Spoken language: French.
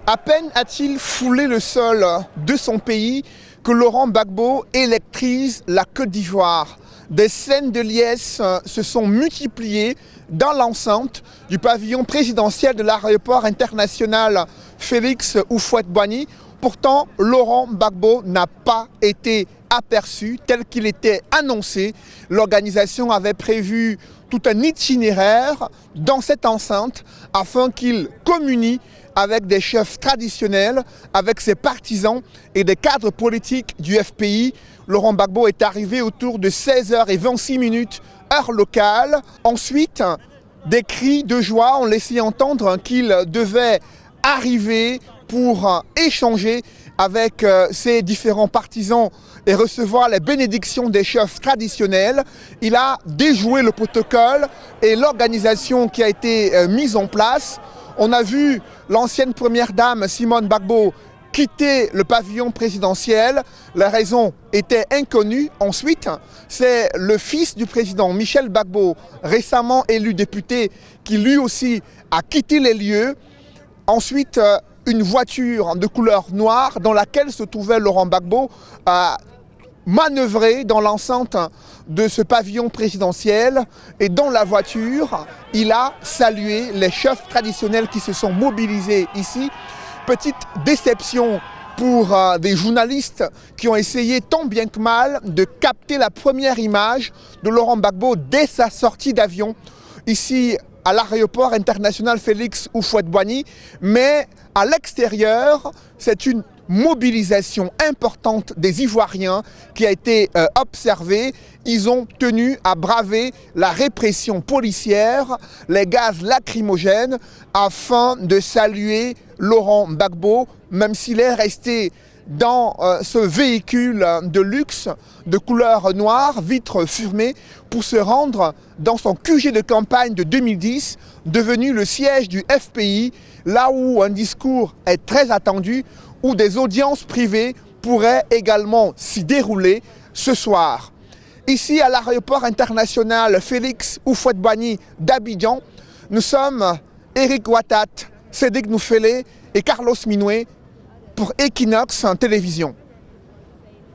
À peine a-t-il foulé le sol de son pays que Laurent Gbagbo électrise la Côte d'Ivoire. Des scènes de liesse se sont multipliées dans l'enceinte du pavillon présidentiel de l'aéroport international Félix Houphouët-Boigny. Pourtant, Laurent Gbagbo n'a pas été aperçu tel qu'il était annoncé. L'organisation avait prévu tout un itinéraire dans cette enceinte afin qu'il communie avec des chefs traditionnels, avec ses partisans et des cadres politiques du FPI. Laurent Gbagbo est arrivé autour de 16h26, heure locale. Ensuite, des cris de joie ont laissé entendre qu'il devait arriver pour échanger avec ses différents partisans et recevoir les bénédictions des chefs traditionnels. Il a déjoué le protocole et l'organisation qui a été mise en place. On a vu l'ancienne première dame Simone Gbagbo quitter le pavillon présidentiel. La raison était inconnue. Ensuite, c'est le fils du président Michel Gbagbo, récemment élu député, qui lui aussi a quitté les lieux. Ensuite, une voiture de couleur noire dans laquelle se trouvait Laurent Gbagbo a manœuvré dans l'enceinte de ce pavillon présidentiel et dans la voiture, il a salué les chefs traditionnels qui se sont mobilisés ici. Petite déception pour des journalistes qui ont essayé tant bien que mal de capter la première image de Laurent Gbagbo dès sa sortie d'avion ici à l'aéroport international Félix Houphouët-Boigny, mais à l'extérieur, c'est une mobilisation importante des Ivoiriens qui a été observée. Ils ont tenu à braver la répression policière, les gaz lacrymogènes, afin de saluer Laurent Gbagbo, même s'il est resté dans ce véhicule de luxe de couleur noire, vitres fumées, pour se rendre dans son QG de campagne de 2010, devenu le siège du FPI, là où un discours est très attendu, où des audiences privées pourraient également s'y dérouler ce soir. Ici, à l'aéroport international Félix Houphouët-Boigny d'Abidjan, nous sommes Eric Ouattat, Cédric Noufélé et Carlos Minoué pour Equinox Télévision.